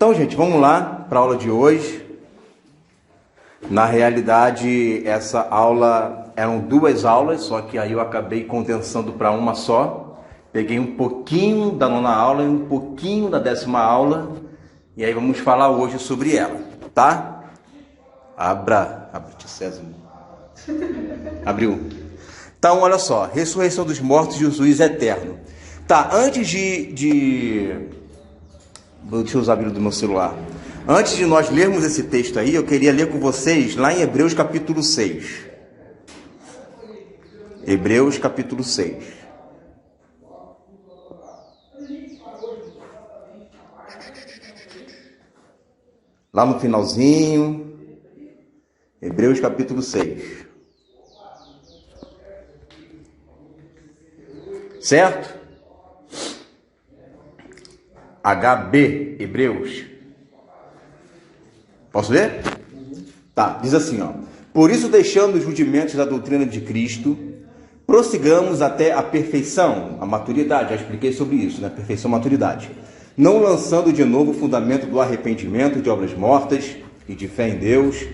Então, gente, vamos lá para a aula de hoje. Na realidade, essa aula eram 2 aulas, só que aí eu acabei condensando para uma só. Peguei um pouquinho da 9ª aula e um pouquinho da 10ª aula, e aí vamos falar hoje sobre ela, tá? Abra César. Abriu. Então, olha só, ressurreição dos mortos e o juízo eterno. Tá, antes deixa eu usar a Bíblia do meu celular. Antes de nós lermos esse texto aí, eu queria ler com vocês lá em Hebreus capítulo 6. Hebreus capítulo 6. Lá no finalzinho, Hebreus capítulo 6. Certo? HB, Hebreus. Posso ler? Tá, diz assim, ó. Por isso, deixando os rudimentos da doutrina de Cristo, prossigamos até a perfeição, a maturidade. Já expliquei sobre isso, né? Perfeição, maturidade. Não lançando de novo o fundamento do arrependimento de obras mortas e de fé em Deus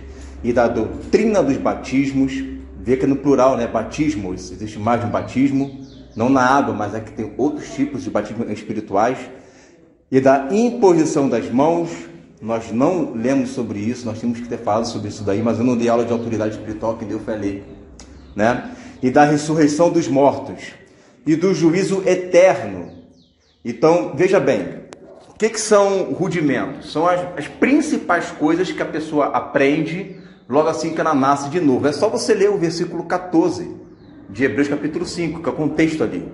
e da doutrina dos batismos. Vê que é no plural, né? Batismo, existe mais de um batismo, não na água, mas é que tem outros tipos de batismo espirituais. E da imposição das mãos. Nós não lemos sobre isso, nós tínhamos que ter falado sobre isso daí, mas eu não dei aula de autoridade espiritual, quem deu foi a ler, né? E da ressurreição dos mortos e do juízo eterno. Então, veja bem, o que são rudimentos? São as principais coisas que a pessoa aprende logo assim que ela nasce de novo. É só você ler o versículo 14 de Hebreus capítulo 5, que é o contexto ali.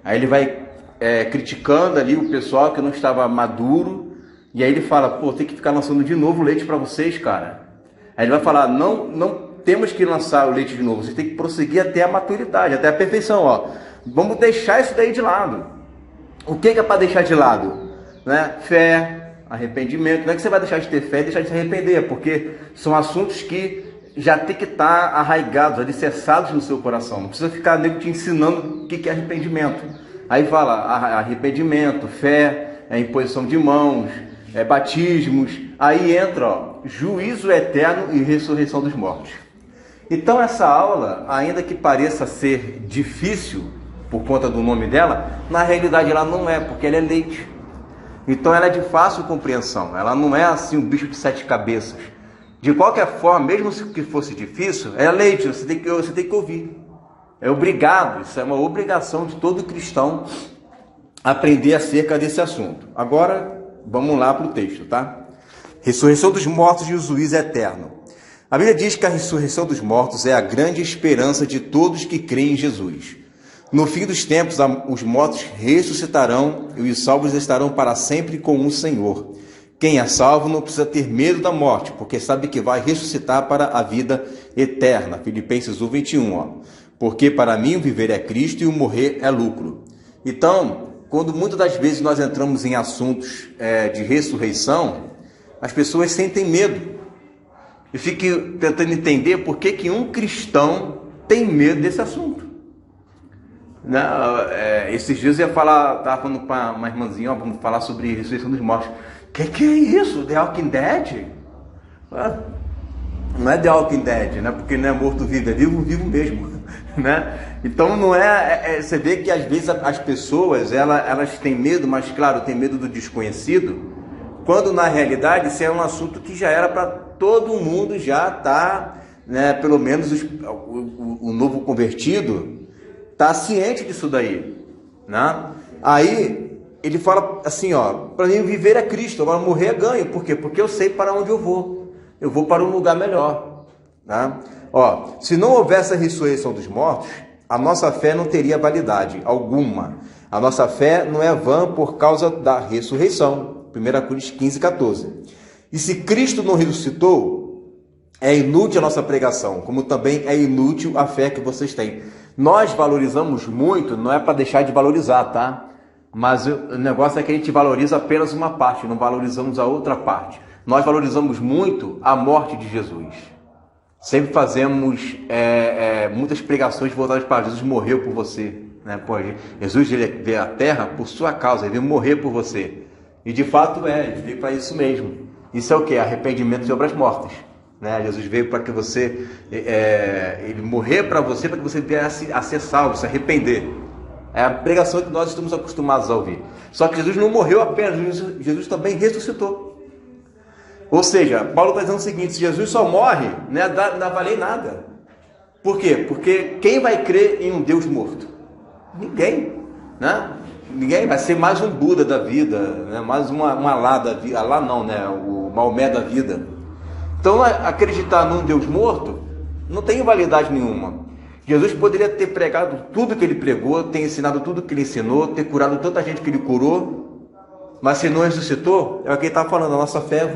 Aí ele vai criticando ali o pessoal que não estava maduro. E aí ele fala, pô, tem que ficar lançando de novo leite para vocês, cara. Aí ele vai falar, não temos que lançar o leite de novo, vocês têm que prosseguir até a maturidade, até a perfeição, ó. Vamos deixar isso daí de lado. O que é para deixar de lado? Né? Fé, arrependimento. Não é que você vai deixar de ter fé e deixar de se arrepender, porque são assuntos que já tem que estar arraigados, alicerçados no seu coração. Não precisa ficar nego te ensinando o que é arrependimento. Aí fala arrependimento, fé, imposição de mãos, batismos, aí entra juízo eterno e ressurreição dos mortos. Então essa aula, ainda que pareça ser difícil por conta do nome dela, na realidade ela não é, porque ela é leite. Então ela é de fácil compreensão, ela não é assim um bicho de 7 cabeças. De qualquer forma, mesmo que fosse difícil, é leite, você tem que ouvir. É obrigado, isso é uma obrigação de todo cristão aprender acerca desse assunto. Agora, vamos lá para o texto, tá? Ressurreição dos mortos e o juízo eterno. A Bíblia diz que a ressurreição dos mortos é a grande esperança de todos que creem em Jesus. No fim dos tempos, os mortos ressuscitarão e os salvos estarão para sempre com o Senhor. Quem é salvo não precisa ter medo da morte, porque sabe que vai ressuscitar para a vida eterna. Filipenses 1:21, ó. Porque para mim o viver é Cristo e o morrer é lucro. Então, quando muitas das vezes nós entramos em assuntos de ressurreição, as pessoas sentem medo. Eu fico tentando entender por que um cristão tem medo desse assunto. Esses dias eu estava falando para uma irmãzinha, vamos falar sobre ressurreição dos mortos. Que é isso? The Walking Dead? Não é The Walking Dead, né? Porque não é morto-vivo, é vivo mesmo. Né? Então não você vê que às vezes as pessoas elas têm medo, mas claro, tem medo do desconhecido, quando na realidade isso é um assunto que já era para todo mundo já estar, né, pelo menos o novo convertido está ciente disso daí, né? Aí ele fala assim, ó, para mim viver é Cristo, agora morrer é ganho. Por quê? Porque eu sei para onde eu vou para um lugar melhor, né? Ó, se não houvesse a ressurreição dos mortos, a nossa fé não teria validade alguma. A nossa fé não é vã por causa da ressurreição. 1 Coríntios 15:14. E se Cristo não ressuscitou, é inútil a nossa pregação, como também é inútil a fé que vocês têm. Nós valorizamos muito, não é para deixar de valorizar, tá? Mas o negócio é que a gente valoriza apenas uma parte, não valorizamos a outra parte. Nós valorizamos muito a morte de Jesus. Sempre fazemos muitas pregações voltadas para Jesus morreu por você, né? Pô, Jesus ele veio à terra por sua causa, ele veio morrer por você. E de fato ele veio para isso mesmo. Isso é o quê? Arrependimento de obras mortas. Né? Jesus veio para que você, ele morrer para você, para que você viesse a ser salvo, se arrepender. É a pregação que nós estamos acostumados a ouvir. Só que Jesus não morreu apenas, Jesus também ressuscitou. Ou seja, Paulo está dizendo o seguinte: se Jesus só morre, né, não vale nada. Por quê? Porque quem vai crer em um Deus morto? Ninguém, né? Ninguém vai ser mais um Buda da vida, né? Mais um Alá da vida. Alá não, né? O Maomé da vida. Então, acreditar num Deus morto não tem validade nenhuma. Jesus poderia ter pregado tudo que ele pregou, ter ensinado tudo que ele ensinou, ter curado tanta gente que ele curou, mas se não ressuscitou, é o que ele está falando, a nossa fé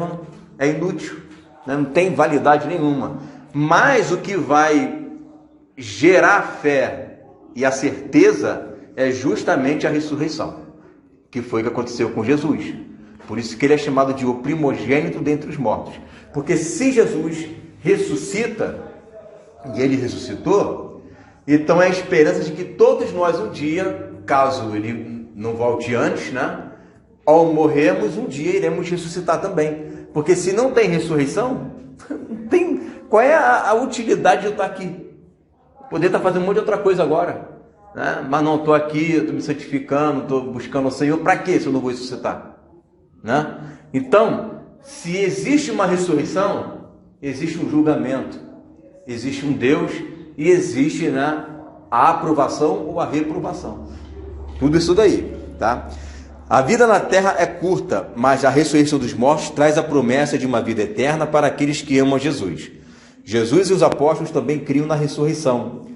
é inútil, né? Não tem validade nenhuma. Mas o que vai gerar fé e a certeza é justamente a ressurreição, que foi o que aconteceu com Jesus. Por isso que ele é chamado de o primogênito dentre os mortos. Porque se Jesus ressuscita, e ele ressuscitou, então é a esperança de que todos nós um dia, caso ele não volte antes, né, ao morrermos, um dia iremos ressuscitar também. Porque se não tem ressurreição, não tem, qual é a utilidade de eu estar aqui? Poder estar fazendo um monte de outra coisa agora, né? Mas não estou aqui, estou me santificando, estou buscando o Senhor, para quê se eu não vou ressuscitar? Né? Então, se existe uma ressurreição, existe um julgamento, existe um Deus e existe, né, a aprovação ou a reprovação. Tudo isso daí, tá? A vida na terra é curta, mas a ressurreição dos mortos traz a promessa de uma vida eterna para aqueles que amam Jesus. Jesus e os apóstolos também criam na ressurreição.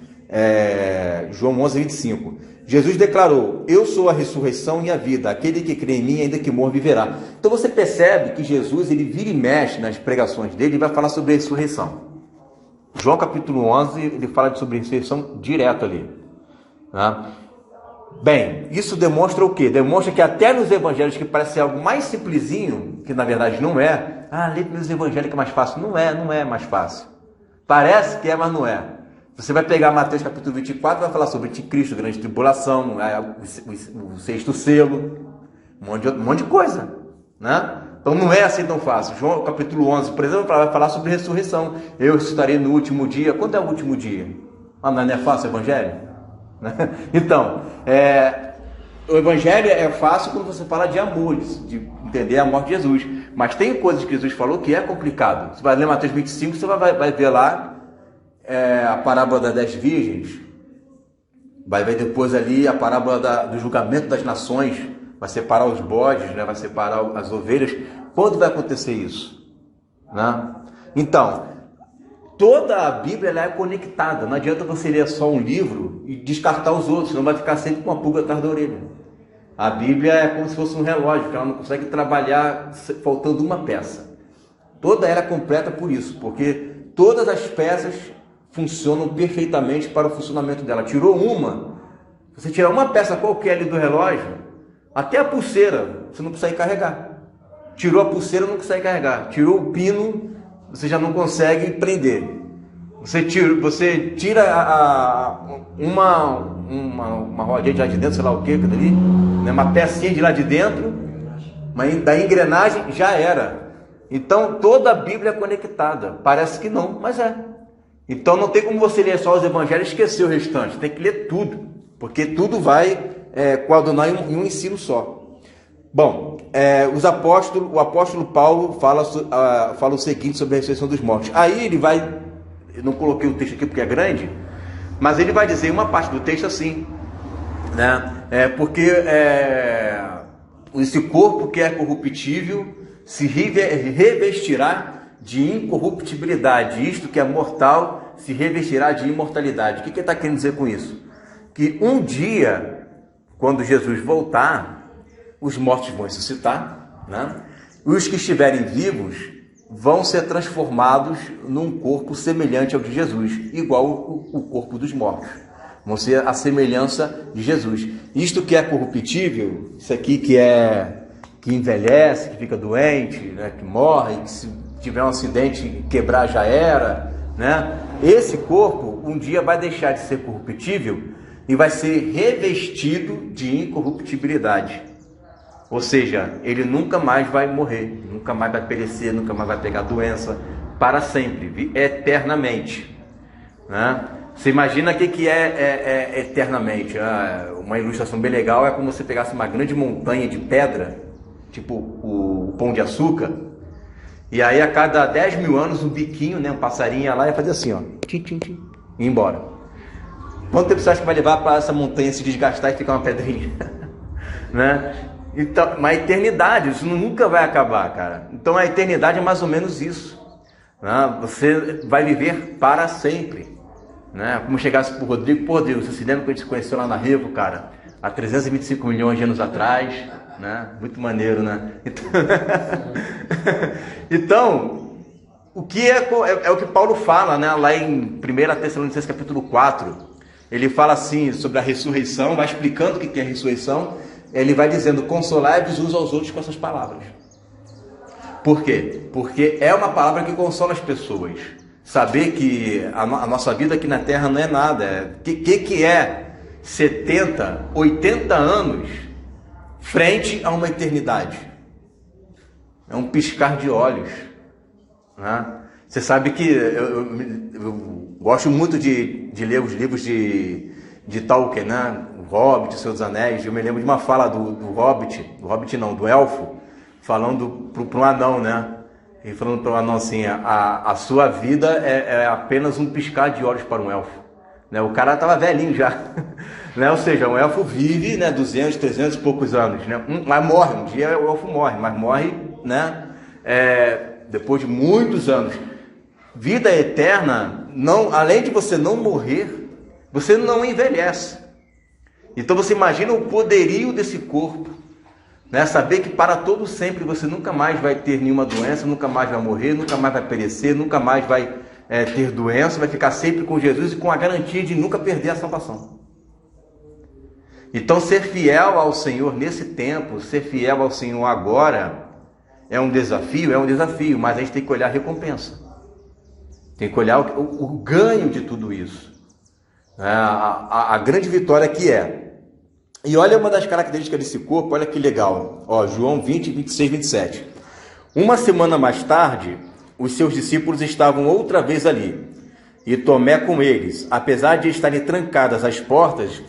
João 11, 25. Jesus declarou: eu sou a ressurreição e a vida, aquele que crê em mim, ainda que morra, viverá. Então você percebe que Jesus, ele vira e mexe nas pregações dele e vai falar sobre a ressurreição. João capítulo 11, ele fala sobre a ressurreição direto ali, né? Bem, isso demonstra o quê? Demonstra que até nos evangelhos, que parece ser algo mais simplesinho, que na verdade não é, ler nos evangelhos que é mais fácil. Não é mais fácil. Parece que é, mas não é. Você vai pegar Mateus capítulo 24, vai falar sobre Cristo, grande tribulação, o sexto selo, um monte de coisa, né? Então não é assim tão fácil. João capítulo 11, por exemplo, vai falar sobre ressurreição. Eu ressuscitarei no último dia. Quando é o último dia? Não é fácil o evangelho? Então, o evangelho é fácil quando você fala de amor, de entender a morte de Jesus. Mas tem coisas que Jesus falou que é complicado. Você vai ler Mateus 25, você vai ver lá a parábola das 10 virgens. Vai ver depois ali a parábola do julgamento das nações. Vai separar os bodes, né? Vai separar as ovelhas. Quando vai acontecer isso? Né? Então, toda a Bíblia ela é conectada. Não adianta você ler só um livro e descartar os outros, senão vai ficar sempre com uma pulga atrás da orelha. A Bíblia é como se fosse um relógio, que ela não consegue trabalhar faltando uma peça. Toda ela é completa por isso, porque todas as peças funcionam perfeitamente para o funcionamento dela. Tirou uma, você tirar uma peça qualquer ali do relógio, até a pulseira, você não consegue carregar. Tirou a pulseira, não consegue carregar. Tirou o pino, você já não consegue prender. Você tira uma rodinha de lá de dentro, sei lá o que, ali, né? Uma pecinha de lá de dentro, mas da engrenagem já era. Então toda a Bíblia é conectada. Parece que não, mas é. Então não tem como você ler só os evangelhos e esquecer o restante. Tem que ler tudo, porque tudo vai coadunar em um ensino só. Bom, o apóstolo Paulo fala o seguinte sobre a ressurreição dos mortos. Aí ele vai, eu não coloquei o texto aqui porque é grande, mas ele vai dizer uma parte do texto assim, né? Porque esse corpo que é corruptível se revestirá de incorruptibilidade, isto que é mortal se revestirá de imortalidade. O que ele está querendo dizer com isso? Que um dia, quando Jesus voltar, os mortos vão ressuscitar, né? Os que estiverem vivos vão ser transformados num corpo semelhante ao de Jesus, igual o corpo dos mortos. Vão ser a semelhança de Jesus. Isto que é corruptível, isso aqui que envelhece, que fica doente, né, que morre, que se tiver um acidente quebrar já era, né? Esse corpo um dia vai deixar de ser corruptível e vai ser revestido de incorruptibilidade. Ou seja, ele nunca mais vai morrer, nunca mais vai perecer, nunca mais vai pegar doença, para sempre, eternamente, né? Você imagina o que é eternamente? Uma ilustração bem legal é como você pegasse uma grande montanha de pedra, tipo o Pão de Açúcar, e aí a cada 10 mil anos um biquinho, né, um passarinho ia lá e fazia assim, ó, tchim, tchim, tchim, e ia embora. Quanto tempo você acha que vai levar para essa montanha se desgastar e ficar uma pedrinha? Né? Então, uma eternidade, isso nunca vai acabar, cara. Então a eternidade é mais ou menos isso, né? Você vai viver para sempre, né? Como chegasse pro Rodrigo, pô, Deus, você se lembra que a gente se conheceu lá na Revo, cara, há 325 milhões de anos atrás, né? Muito maneiro, né? Então, o que é o que Paulo fala, né? Lá em 1 Tessalonicenses capítulo 4, ele fala assim sobre a ressurreição, vai explicando o que é a ressurreição. Ele vai dizendo, consolai-vos uns aos outros com essas palavras. Por quê? Porque é uma palavra que consola as pessoas. Saber que a nossa vida aqui na Terra não é nada. Que é 70, 80 anos frente a uma eternidade? É um piscar de olhos, né? Você sabe que eu gosto muito de ler os livros de Tolkien, né? O Hobbit, o Senhor dos Anéis. Eu me lembro de uma fala do elfo, falando para um anão, né? E falando para o anão assim, a sua vida é apenas um piscar de olhos para um elfo, né? O cara estava velhinho já, né? Ou seja, um elfo vive, né, 200, 300 e poucos anos, né? Mas morre, um dia o elfo morre, mas morre, né, depois de muitos anos. Vida eterna, não, além de você não morrer, você não envelhece. Então você imagina o poderio desse corpo, né? Saber que para todo sempre você nunca mais vai ter nenhuma doença, nunca mais vai morrer, nunca mais vai perecer, nunca mais vai ter doença, vai ficar sempre com Jesus e com a garantia de nunca perder a salvação. Então ser fiel ao Senhor nesse tempo, ser fiel ao Senhor agora, é um desafio, mas a gente tem que olhar a recompensa. Tem que olhar o ganho de tudo isso. A grande vitória que é. E olha uma das características desse corpo, olha que legal. Ó, João 20, 26, 27. Uma semana mais tarde, os seus discípulos estavam outra vez ali. E Tomé com eles. Apesar de estarem trancadas as portas,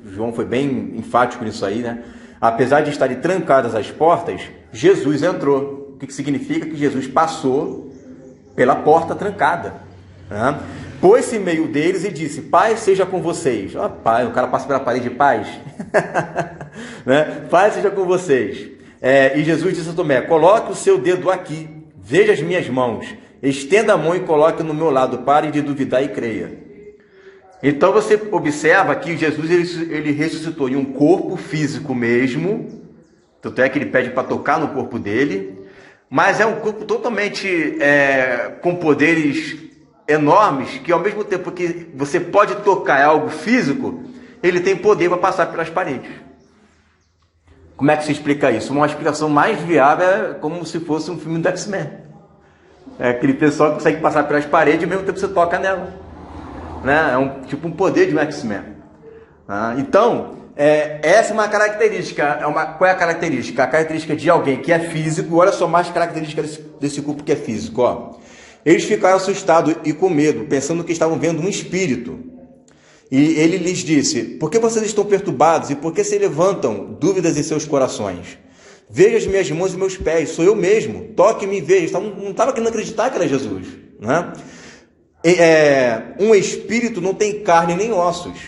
João foi bem enfático nisso aí, né? Apesar de estarem trancadas as portas, Jesus entrou. O que significa que Jesus passou pela porta trancada, né? Pôs-se em meio deles e disse, paz seja com vocês. Ó, pai, o cara passa pela parede de paz. Né? Paz seja com vocês. E Jesus disse a Tomé, coloque o seu dedo aqui, veja as minhas mãos, estenda a mão e coloque no meu lado, pare de duvidar e creia. Então você observa que Jesus ele ressuscitou em um corpo físico mesmo, tanto é que ele pede para tocar no corpo dele, mas é um corpo totalmente com poderes enormes, que ao mesmo tempo que você pode tocar algo físico, ele tem poder para passar pelas paredes. Como é que se explica isso? Uma explicação mais viável é como se fosse um filme do X-Men. É aquele pessoal que consegue passar pelas paredes e ao mesmo tempo você toca nela, né? É tipo um poder de um X-Men. Então, essa é uma característica. Qual é a característica? A característica de alguém que é físico. Olha só mais características desse corpo que é físico, ó. Eles ficaram assustados e com medo, pensando que estavam vendo um espírito. E ele lhes disse, por que vocês estão perturbados e por que se levantam dúvidas em seus corações? Veja as minhas mãos e meus pés, sou eu mesmo, toque-me e veja. Não estava querendo acreditar que era Jesus, né? Um espírito não tem carne nem ossos,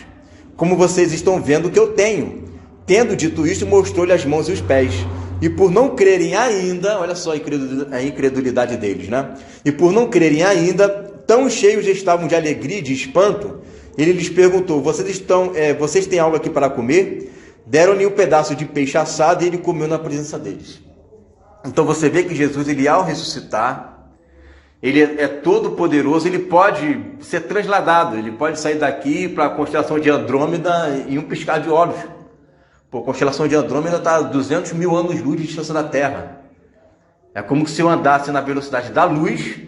como vocês estão vendo que eu tenho. Tendo dito isto, mostrou-lhe as mãos e os pés. E por não crerem ainda, olha só a incredulidade deles, né? E por não crerem ainda, tão cheios estavam de alegria e de espanto, ele lhes perguntou, vocês têm algo aqui para comer? Deram-lhe um pedaço de peixe assado e ele comeu na presença deles. Então você vê que Jesus, ele ao ressuscitar, ele é todo poderoso, ele pode ser transladado, ele pode sair daqui para a constelação de Andrômeda em um piscar de olhos. Pô, a constelação de Andrômeda está a 200 mil anos-luz de distância da Terra. É como se eu andasse na velocidade da luz,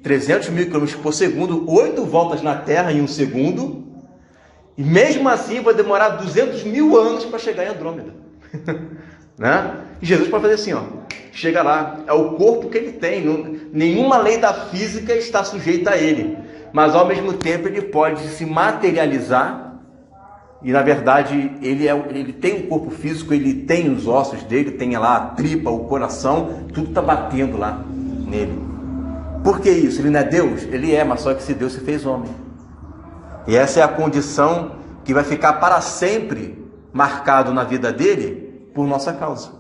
300 mil km por segundo, 8 voltas na Terra em um segundo, e mesmo assim vai demorar 200 mil anos para chegar em Andrômeda. Né? Jesus pode fazer assim, ó, chega lá, é o corpo que ele tem, nenhuma lei da física está sujeita a ele, mas ao mesmo tempo ele pode se materializar. E na verdade ele tem um corpo físico, ele tem os ossos dele, tem lá a tripa, o coração, tudo está batendo lá nele. Por que isso? Ele não é Deus? Ele é, mas só que se Deus se fez homem. E essa é a condição que vai ficar para sempre marcado na vida dele por nossa causa.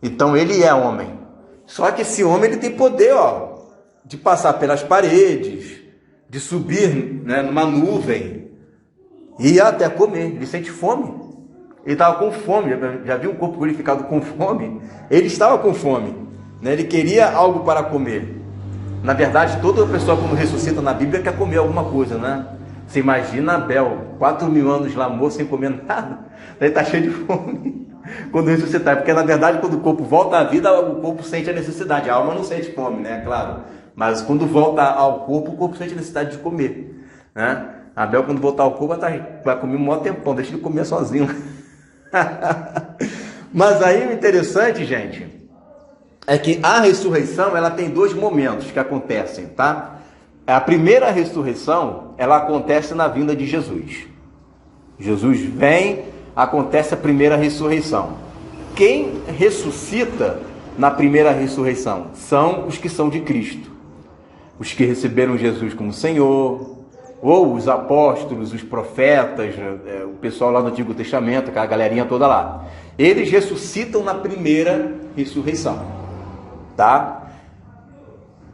Então ele é homem. Só que esse homem ele tem poder, ó, de passar pelas paredes, de subir, né, numa nuvem, e até comer. Ele sente fome. Ele estava com fome. Já viu um corpo glorificado com fome? Ele estava com fome, né? Ele queria algo para comer. Na verdade, toda pessoa quando ressuscita na Bíblia quer comer alguma coisa, né? Você imagina Abel, 4.000 anos lá morto sem comer nada. Ele está cheio de fome quando ressuscitar. Porque na verdade, quando o corpo volta à vida, o corpo sente a necessidade. A alma não sente fome, né? Claro. Mas quando volta ao corpo, o corpo sente a necessidade de comer, né? Abel, quando voltar ao corpo, vai comer um maior tempão, deixa ele comer sozinho. Mas aí o interessante, gente, é que a ressurreição, ela tem dois momentos que acontecem, tá? A primeira ressurreição, ela acontece na vinda de Jesus. Jesus vem, acontece a primeira ressurreição. Quem ressuscita na primeira ressurreição são os que são de Cristo. Os que receberam Jesus como Senhor, ou os apóstolos, os profetas, o pessoal lá do Antigo Testamento, aquela galerinha toda lá. Eles ressuscitam na primeira ressurreição, tá?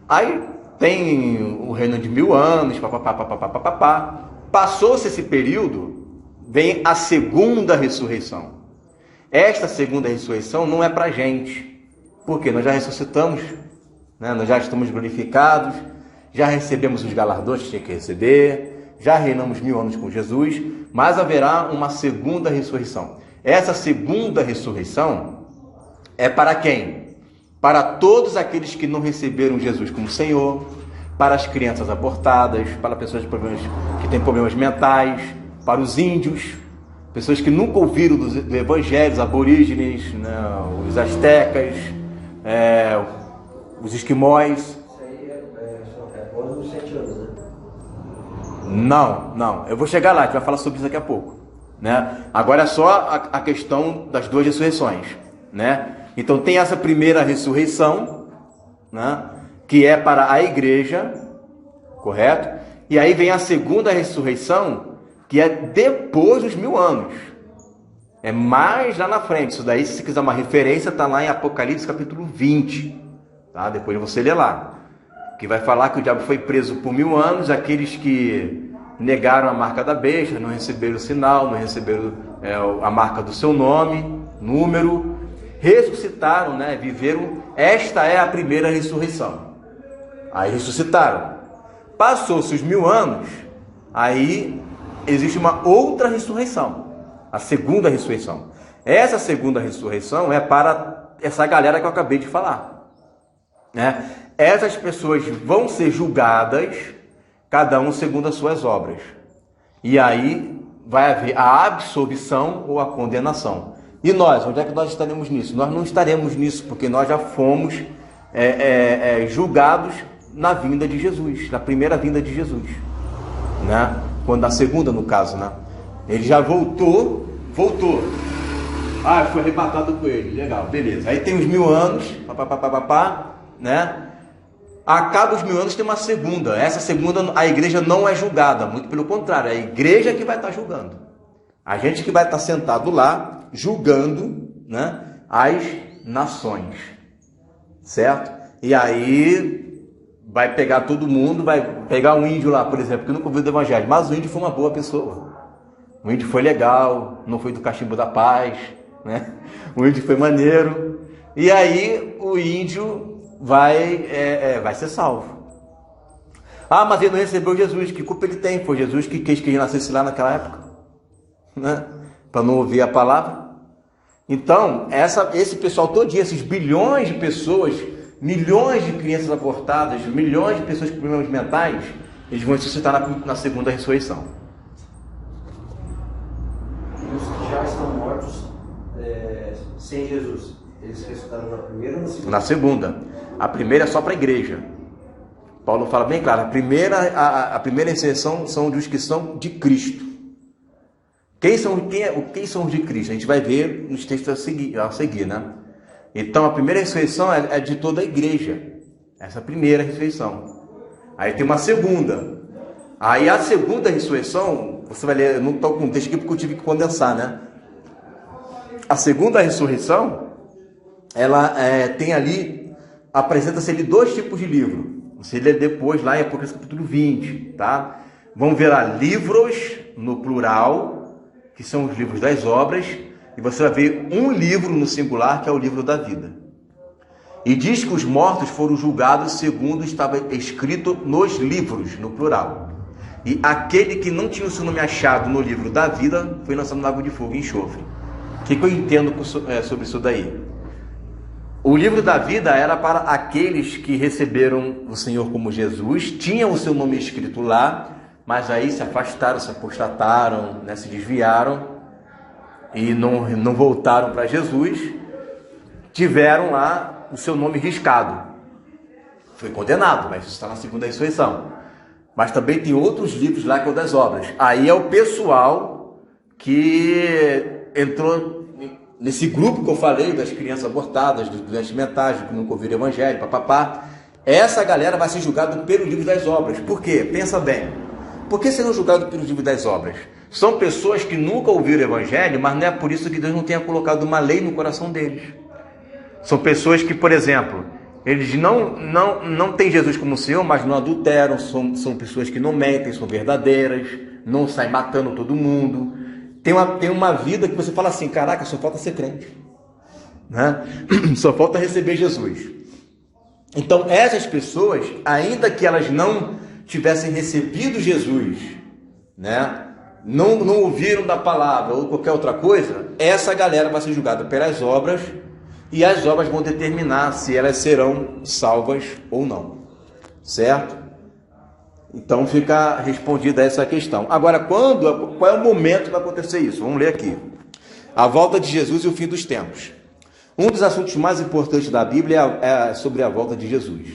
Aí tem o reino de 1000 anos, papapá. Passou-se esse período, vem a segunda ressurreição. Esta segunda ressurreição não é pra gente, porque nós já ressuscitamos, né? Nós já estamos glorificados, já recebemos os galardões que tinha que receber, já reinamos 1000 anos com Jesus, mas haverá uma segunda ressurreição. Essa segunda ressurreição é para quem? Para todos aqueles que não receberam Jesus como Senhor, para as crianças abortadas, para pessoas que têm problemas mentais, para os índios, pessoas que nunca ouviram do Evangelho, os aborígenes, né, os astecas, os esquimós. Não, eu vou chegar lá, a gente vai falar sobre isso daqui a pouco, né? Agora é só a questão das duas ressurreições, né? Então tem essa primeira ressurreição, né, que é para a igreja, correto? E aí vem a segunda ressurreição, que é depois dos 1000 anos, é mais lá na frente. Isso daí, se você quiser uma referência, está lá em Apocalipse capítulo 20, tá? Depois você lê lá, que vai falar que o diabo foi preso por 1000 anos, aqueles que negaram a marca da besta, não receberam o sinal, não receberam a marca do seu nome, número, ressuscitaram, né? Viveram. Esta é a primeira ressurreição. Aí ressuscitaram. Passou-se os 1000 anos, aí existe uma outra ressurreição, a segunda ressurreição. Essa segunda ressurreição é para essa galera que eu acabei de falar, né? Essas pessoas vão ser julgadas, cada um segundo as suas obras. E aí vai haver a absolvição ou a condenação. E nós, onde é que nós estaremos nisso? Nós não estaremos nisso, porque nós já fomos julgados na vinda de Jesus, na primeira vinda de Jesus, né? Quando na segunda, no caso, né? Ele já voltou. Ah, foi arrebatado com ele, legal, beleza. Aí tem os 1000 anos, né? Acaba os 1000 anos, tem uma segunda. Essa segunda, a igreja não é julgada, muito pelo contrário, é a igreja que vai estar julgando. A gente que vai estar sentado lá, julgando, né, as nações, certo? E aí vai pegar todo mundo, vai pegar um índio lá, por exemplo, que nunca ouviu do evangelho, mas o índio foi uma boa pessoa. O índio foi legal, não foi do cachimbo da paz, né? O índio foi maneiro. E aí o índio vai ser salvo. Ah, mas ele não recebeu Jesus, que culpa ele tem? Foi Jesus que quis que ele nascesse lá naquela época, né? Para não ouvir a palavra. Então, esse pessoal todinho, esses bilhões de pessoas, milhões de crianças abortadas, milhões de pessoas com problemas mentais, eles vão ressuscitar na segunda ressurreição. Os que já estão mortos sem Jesus, Eles ressuscitaram na primeira ou na segunda? Na segunda. A primeira é só para a igreja. Paulo fala bem claro, a primeira ressurreição são dos que são de Cristo. Quem são os de Cristo? A gente vai ver nos textos a seguir, né? Então, a primeira ressurreição é de toda a igreja. Essa é a primeira ressurreição. Aí tem uma segunda. Aí a segunda ressurreição, você vai ler, eu não estou com o texto aqui porque eu tive que condensar, né? A segunda ressurreição, ela tem ali, apresenta-se ali 2 tipos de livro. Você lê depois lá em Apocalipse capítulo 20, tá? Vamos ver lá, livros no plural, que são os livros das obras, e você vai ver um livro no singular, que é o livro da vida. E diz que os mortos foram julgados segundo estava escrito nos livros, no plural. E aquele que não tinha o seu nome achado no livro da vida, foi lançado no lago de fogo e enxofre. O que eu entendo sobre isso daí? O livro da vida era para aqueles que receberam o Senhor como Jesus, tinham o seu nome escrito lá, mas aí se afastaram, se apostataram, né, se desviaram e não voltaram para Jesus, tiveram lá o seu nome riscado. Foi condenado, mas isso está na segunda ressurreição. Mas também tem outros livros lá que é o das obras. Aí é o pessoal que entrou nesse grupo que eu falei, das crianças abortadas, dos doentes mentais, que nunca ouviram o evangelho, papapá. Essa galera vai ser julgada pelo livro das obras. Por quê? Pensa bem. Por que serão julgados pelo livro das obras? São pessoas que nunca ouviram o evangelho, mas não é por isso que Deus não tenha colocado uma lei no coração deles. São pessoas que, por exemplo, eles não têm Jesus como Senhor, mas não adulteram, são pessoas que não mentem, são verdadeiras, não saem matando todo mundo. Tem uma vida que você fala assim, caraca, só falta ser crente, né? Só falta receber Jesus. Então essas pessoas, ainda que elas não tivessem recebido Jesus, né? Não ouviram da palavra ou qualquer outra coisa, essa galera vai ser julgada pelas obras, e as obras vão determinar se elas serão salvas ou não, certo? Então fica respondida essa questão. Agora, qual é o momento que vai acontecer isso? Vamos ler aqui. A volta de Jesus e o fim dos tempos. Um dos assuntos mais importantes da Bíblia é sobre a volta de Jesus.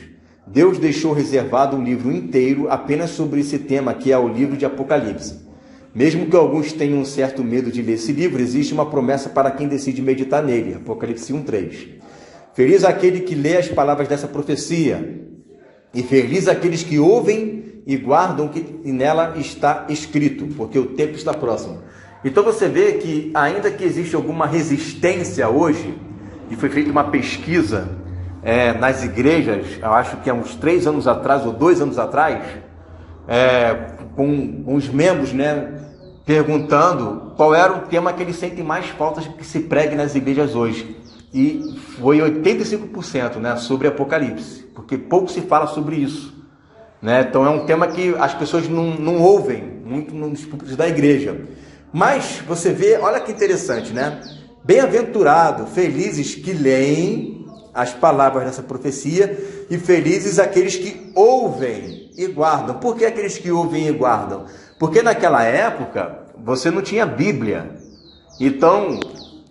Deus deixou reservado um livro inteiro apenas sobre esse tema, que é o livro de Apocalipse. Mesmo que alguns tenham um certo medo de ler esse livro, existe uma promessa para quem decide meditar nele. Apocalipse 1:3. Feliz aquele que lê as palavras dessa profecia, e feliz aqueles que ouvem e guardam o que nela está escrito, porque o tempo está próximo. Então você vê que, ainda que existe alguma resistência hoje, e foi feita uma pesquisa nas igrejas, eu acho que há uns 3 anos atrás, ou 2 anos atrás, com os membros, né, perguntando qual era o tema que eles sentem mais falta que se pregue nas igrejas hoje. E foi 85%, né, sobre Apocalipse, porque pouco se fala sobre isso, né? Então é um tema que as pessoas não ouvem muito nos púlpitos da igreja. Mas você vê, olha que interessante, né? Bem-aventurado, felizes que leem as palavras dessa profecia, e felizes aqueles que ouvem e guardam. Por que aqueles que ouvem e guardam? Porque naquela época você não tinha Bíblia. Então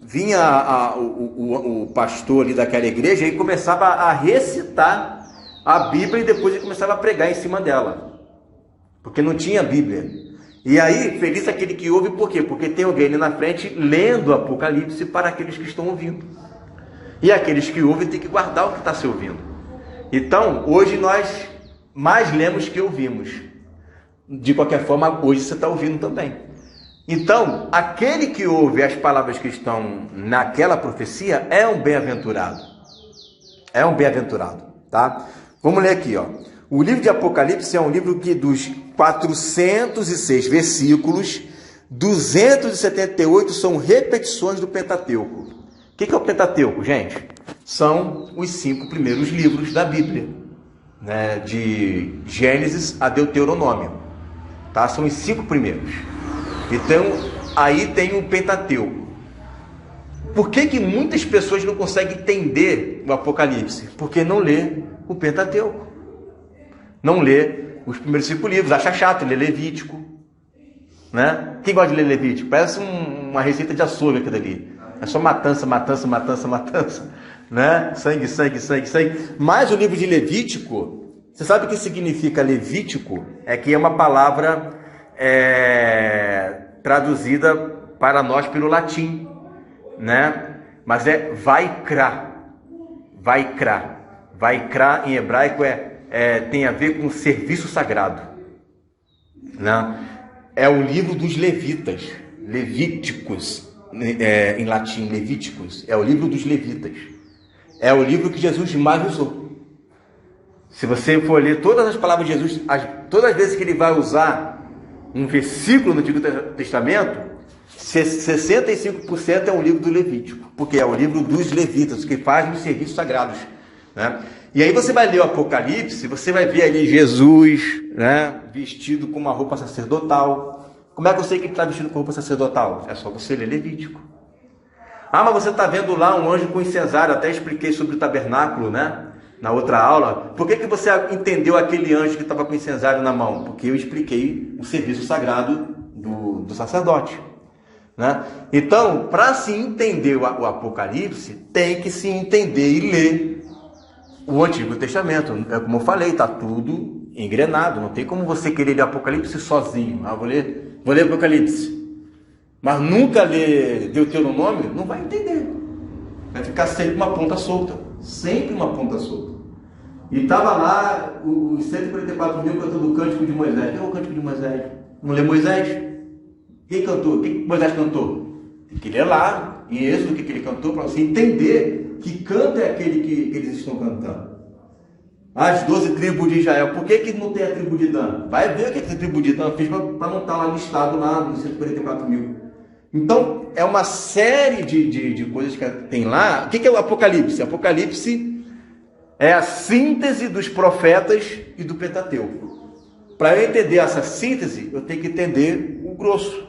vinha o pastor ali daquela igreja e começava a recitar a Bíblia, e depois ele começava a pregar em cima dela, porque não tinha Bíblia. E aí, feliz aquele que ouve, por quê? Porque tem alguém ali na frente lendo o Apocalipse para aqueles que estão ouvindo. E aqueles que ouvem têm que guardar o que está se ouvindo. Então, hoje nós mais lemos que ouvimos. De qualquer forma, hoje você está ouvindo também. Então, aquele que ouve as palavras que estão naquela profecia é um bem-aventurado. É um bem-aventurado, tá? Vamos ler aqui, ó. O livro de Apocalipse é um livro que dos 406 versículos, 278 são repetições do Pentateuco. O que é o Pentateuco, gente? São os 5 primeiros livros da Bíblia, né? De Gênesis a Deuteronômio, tá? São os 5 primeiros. Então, aí tem o Pentateuco. Por que muitas pessoas não conseguem entender o Apocalipse? Porque não lê o Pentateuco. Não lê os primeiros 5 livros. Acha chato ler Levítico, né? Quem gosta de ler Levítico? Parece uma receita de açougue aquilo ali. É só matança, matança, matança, matança. né? Sangue, sangue, sangue, sangue. Mas o livro de Levítico, você sabe o que significa Levítico? É que é uma palavra traduzida para nós pelo latim, né? Mas é vaikra. Vaikra. Vaikra em hebraico tem a ver com serviço sagrado, né? É o livro dos levitas, Levíticos, em latim, Levíticos, é o livro dos levitas. É o livro que Jesus mais usou. Se você for ler todas as palavras de Jesus, todas as vezes que ele vai usar um versículo no Antigo Testamento, 65% é um livro do Levítico, porque é o livro dos levitas, que fazem os serviços sagrados, né? E aí você vai ler o Apocalipse, você vai ver ali Jesus, né, vestido com uma roupa sacerdotal. Como é que eu sei que ele está vestido com roupa sacerdotal? É só você ler Levítico. Ah, mas você está vendo lá um anjo com incensário. Até expliquei sobre o tabernáculo, né, na outra aula. Por que você entendeu aquele anjo que estava com incensário na mão? Porque eu expliquei o serviço sagrado do sacerdote, né? Então, para se entender o Apocalipse, tem que se entender e ler o Antigo Testamento. É como eu falei, está tudo engrenado. Não tem como você querer ler Apocalipse sozinho. Ah, vou ler Apocalipse, mas nunca ler Deuteronômio, não vai entender. Vai ficar sempre uma ponta solta. Sempre uma ponta solta. E estava lá os 144 mil cantando o Cântico de Moisés. Quem é o Cântico de Moisés? Não lê Moisés? Quem cantou? Quem Moisés cantou? Tem que ler lá, em Êxodo, o que ele cantou, para você entender que canto é aquele que eles estão cantando. As 12 tribos de Israel. Por que não tem a tribo de Dan? Vai ver o que a tribo de Dan fez para não estar lá listado lá nos 144 mil. Então, é uma série de coisas que tem lá. O que é o Apocalipse? Apocalipse é a síntese dos profetas e do Pentateuco. Para eu entender essa síntese, eu tenho que entender o grosso,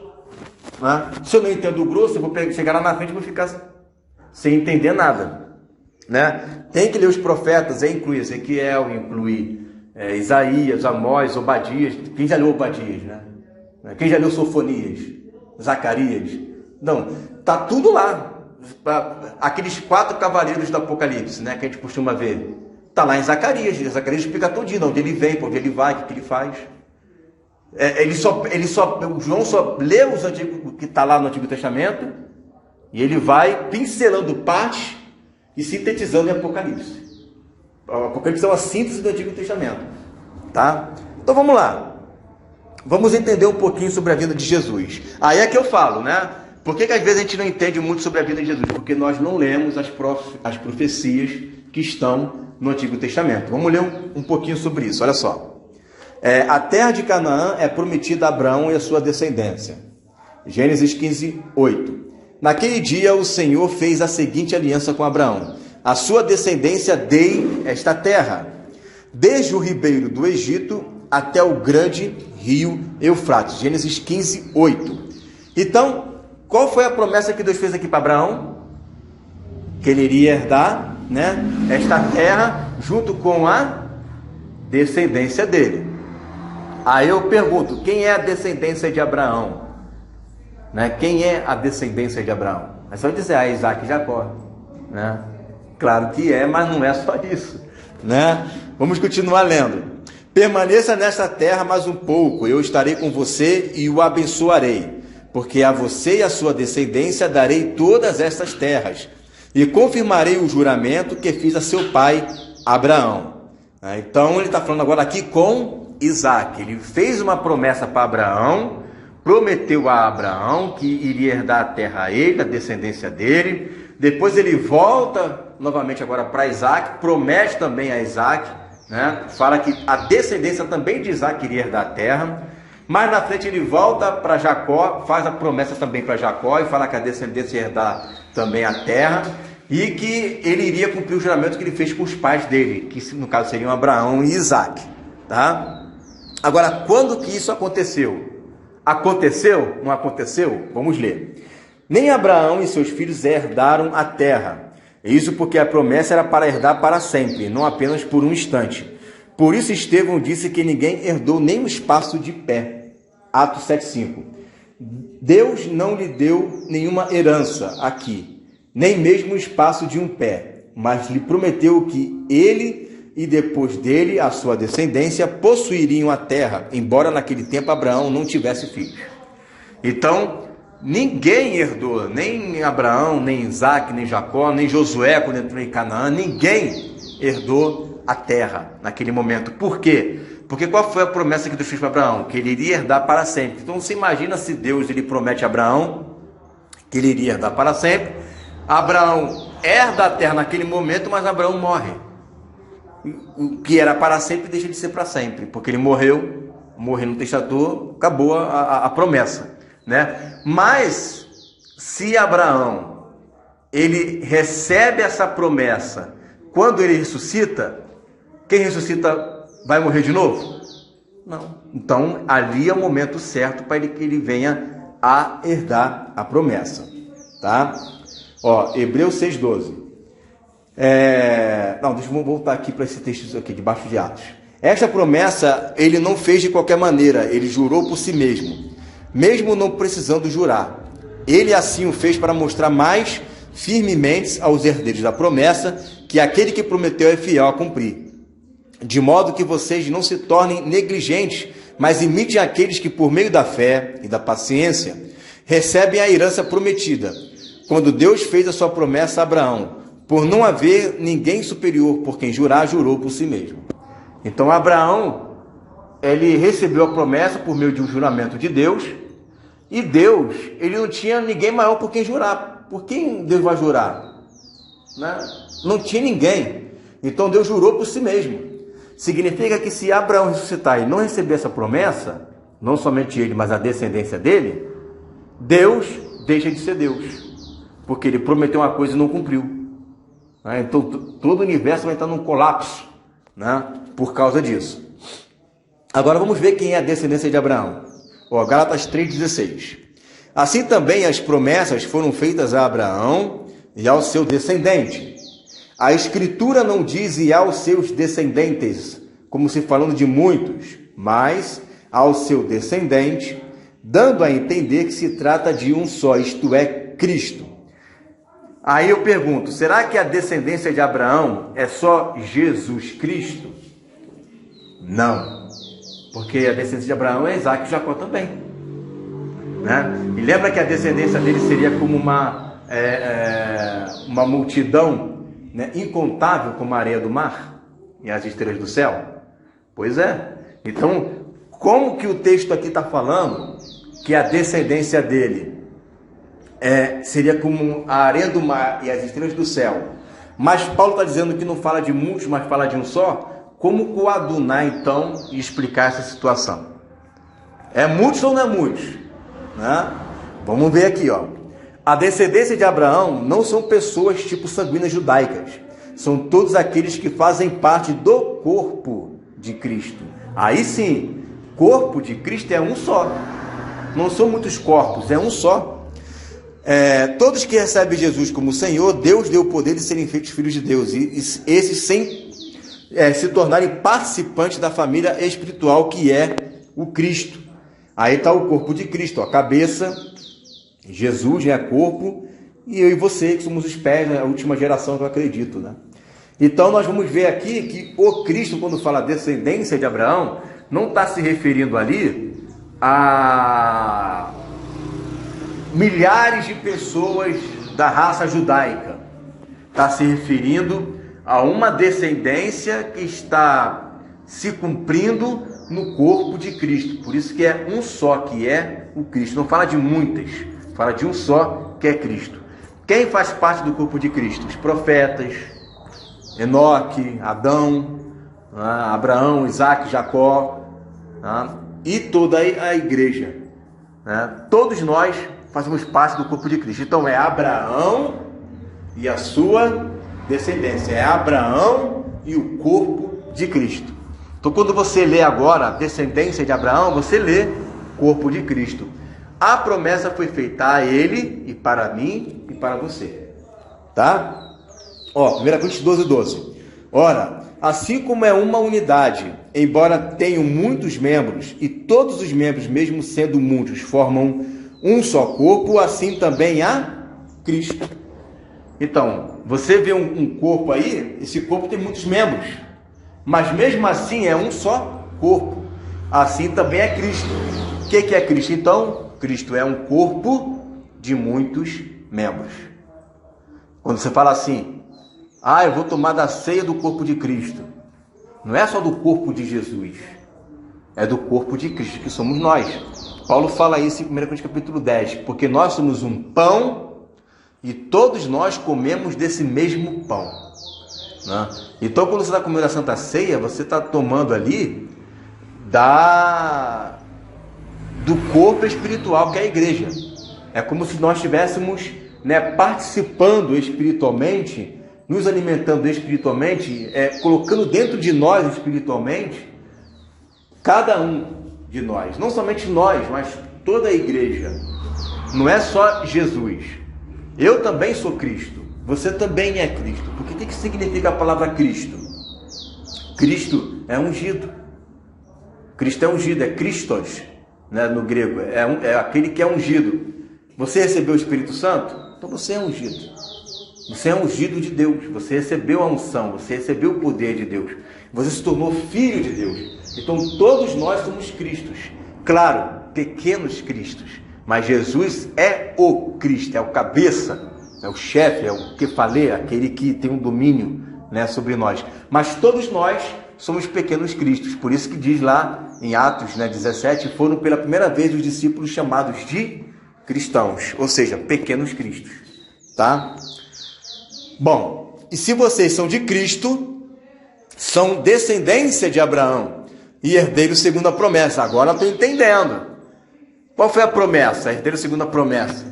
né? Se eu não entendo o grosso, eu vou chegar lá na frente e vou ficar sem entender nada, né? Tem que ler os profetas, inclui Ezequiel, inclui Isaías, Amós, Obadias. Quem já leu Obadias, né? Quem já leu Sofonias, Zacarias? Não, tá tudo lá. Aqueles 4 cavaleiros do Apocalipse, né, que a gente costuma ver, tá lá em Zacarias. Zacarias explica tudinho, onde ele vem, para onde ele vai, o que ele faz. O João só lê os antigos, que está lá no Antigo Testamento, e ele vai pincelando partes e sintetizando em Apocalipse. O Apocalipse é uma síntese do Antigo Testamento, tá? Então vamos lá. Vamos entender um pouquinho sobre a vida de Jesus. Aí é que eu falo, né? Por que às vezes a gente não entende muito sobre a vida de Jesus? Porque nós não lemos as profecias que estão no Antigo Testamento. Vamos ler um pouquinho sobre isso, olha só. A terra de Canaã é prometida a Abraão e a sua descendência. Gênesis 15, 8. Naquele dia o Senhor fez a seguinte aliança com Abraão: a sua descendência dei esta terra, desde o ribeiro do Egito até o grande rio Eufrates. Gênesis 15, 8. Então, qual foi a promessa que Deus fez aqui para Abraão? Que ele iria herdar, né, esta terra junto com a descendência dele. Aí eu pergunto, quem é a descendência de Abraão? Né? Quem é a descendência de Abraão? É só dizer, Isaac e Jacó, né? Claro que é, mas não é só isso, né? Vamos continuar lendo. Permaneça nesta terra mais um pouco, eu estarei com você e o abençoarei, porque a você e a sua descendência darei todas estas terras, e confirmarei o juramento que fiz a seu pai Abraão. Então ele está falando agora aqui com Isaac. Ele fez uma promessa para Abraão, prometeu a Abraão que iria herdar a terra a ele, a descendência dele. Depois ele volta novamente agora para Isaac, promete também a Isaac, né? Fala que a descendência também de Isaac iria herdar a terra. Mais na frente ele volta para Jacó, faz a promessa também para Jacó e fala que a descendência ia herdar também a terra e que ele iria cumprir o juramento que ele fez com os pais dele, que no caso seriam Abraão e Isaac, tá? Agora, quando que isso aconteceu? Aconteceu? Não aconteceu? Vamos ler. Nem Abraão e seus filhos herdaram a terra. Isso porque a promessa era para herdar para sempre, não apenas por um instante. Por isso Estevão disse que ninguém herdou nem um espaço de pé. Atos 7,5. Deus não lhe deu nenhuma herança aqui, nem mesmo o espaço de um pé. mas lhe prometeu que ele e depois dele a sua descendência possuiriam a terra, embora naquele tempo Abraão não tivesse filhos. Então, ninguém herdou, nem Abraão, nem Isaac, nem Jacó, nem Josué quando entrou em Canaã, ninguém herdou a terra naquele momento. Por quê? Porque qual foi a promessa que Deus fez para Abraão? Que ele iria herdar para sempre. Então você imagina se Deus ele promete a Abraão que ele iria herdar para sempre. Abraão herda a terra naquele momento, mas Abraão morre. O que era para sempre deixa de ser para sempre, porque ele morreu no testador, acabou a promessa, né? Mas se Abraão ele recebe essa promessa quando ele ressuscita, quem ressuscita vai morrer de novo? Não. Então ali é o momento certo para que ele venha a herdar a promessa, tá? Ó, Hebreus 6:12. Não, deixa eu voltar aqui para esse texto aqui, debaixo de Atos. Esta promessa ele não fez de qualquer maneira, ele jurou por si mesmo, mesmo não precisando jurar. Ele assim o fez para mostrar mais firmemente aos herdeiros da promessa que aquele que prometeu é fiel a cumprir. De modo que vocês não se tornem negligentes, mas imitem aqueles que por meio da fé e da paciência recebem a herança prometida. Quando Deus fez a sua promessa a Abraão, por não haver ninguém superior por quem jurar, jurou por si mesmo. Então Abraão, ele recebeu a promessa por meio de um juramento de Deus, e Deus, ele não tinha ninguém maior por quem jurar. Por quem Deus vai jurar? Né? Não tinha ninguém. Então Deus jurou por si mesmo. Significa que se Abraão ressuscitar e não receber essa promessa, não somente ele, mas a descendência dele, Deus deixa de ser Deus, porque ele prometeu uma coisa e não cumpriu. Então todo o universo vai estar num colapso, né, por causa disso. Agora vamos ver quem é a descendência de Abraão. Gálatas 3,16. Assim também as promessas foram feitas a Abraão e ao seu descendente. A Escritura não diz e aos seus descendentes, como se falando de muitos, mas ao seu descendente, dando a entender que se trata de um só, isto é, Cristo. Aí eu pergunto, será que a descendência de Abraão é só Jesus Cristo? Não, porque a descendência de Abraão é Isaac e Jacó também, né? E lembra que a descendência dele seria como uma multidão, né, incontável como a areia do mar e as estrelas do céu? Pois é. Então, como que o texto aqui está falando que a descendência dele seria como a areia do mar e as estrelas do céu? Mas Paulo está dizendo que não fala de muitos, mas fala de um só. Como coadunar então e explicar essa situação? É muitos ou não é muitos? Né? Vamos ver aqui, ó. A descendência de Abraão não são pessoas tipo sanguíneas judaicas. São todos aqueles que fazem parte do corpo de Cristo. Aí sim, corpo de Cristo é um só. Não são muitos corpos, é um só. Todos que recebem Jesus como Senhor, Deus deu o poder de serem feitos filhos de Deus. E esses sem se tornarem participantes da família espiritual que é o Cristo. Aí está o corpo de Cristo, a cabeça, Jesus é corpo, e eu e você que somos os pés, né? A última geração que eu acredito, né? Então nós vamos ver aqui que o Cristo, quando fala descendência de Abraão, não está se referindo ali a milhares de pessoas da raça judaica. Está se referindo a uma descendência que está se cumprindo no corpo de Cristo. Por isso que é um só que é o Cristo. Não fala de muitas, fala de um só que é Cristo. Quem faz parte do corpo de Cristo? Os profetas, Enoque, Adão, Abraão, Isaac, Jacó, e toda a igreja. Todos nós fazemos parte do corpo de Cristo. Então é Abraão e a sua descendência. É Abraão e o corpo de Cristo. Então quando você lê agora a descendência de Abraão, você lê corpo de Cristo. A promessa foi feita a ele e para mim e para você. Tá? 1 Coríntios 12:12. Ora, assim como é uma unidade, embora tenham muitos membros, e todos os membros, mesmo sendo muitos, formam um só corpo, assim também há Cristo. Então, você vê um corpo aí, esse corpo tem muitos membros, mas mesmo assim é um só corpo. Assim também é Cristo. O que é Cristo? Então, Cristo é um corpo de muitos membros. Quando você fala assim, eu vou tomar da ceia do corpo de Cristo, não é só do corpo de Jesus, é do corpo de Cristo, que somos nós. Paulo fala isso em 1 Coríntios capítulo 10, porque nós somos um pão e todos nós comemos desse mesmo pão, né? Então, quando você está comendo a Santa Ceia, você está tomando ali do corpo espiritual que é a igreja. É como se nós estivéssemos, participando espiritualmente, nos alimentando espiritualmente, colocando dentro de nós espiritualmente, cada um de nós, não somente nós, mas toda a igreja. Não é só Jesus. Eu também sou Cristo, você também é Cristo. Porque o que significa a palavra Cristo? Cristo é ungido. Cristo é ungido, é Christos, no grego, é aquele que é ungido. Você recebeu o Espírito Santo? Então você é ungido. Você é ungido de Deus, você recebeu a unção, você recebeu o poder de Deus. Você se tornou filho de Deus. Então todos nós somos Cristos. Claro, pequenos Cristos. Mas Jesus é o Cristo, é o cabeça, é o chefe, é o que falei, aquele que tem um domínio, sobre nós. Mas todos nós somos pequenos Cristos. Por isso que diz lá em Atos 17, foram pela primeira vez os discípulos chamados de cristãos, ou seja, pequenos Cristos. Tá? Bom, e se vocês são de Cristo, são descendência de Abraão e herdeiros segundo a promessa. Agora eu estou entendendo. Qual foi a promessa? Herdeiro segundo a promessa.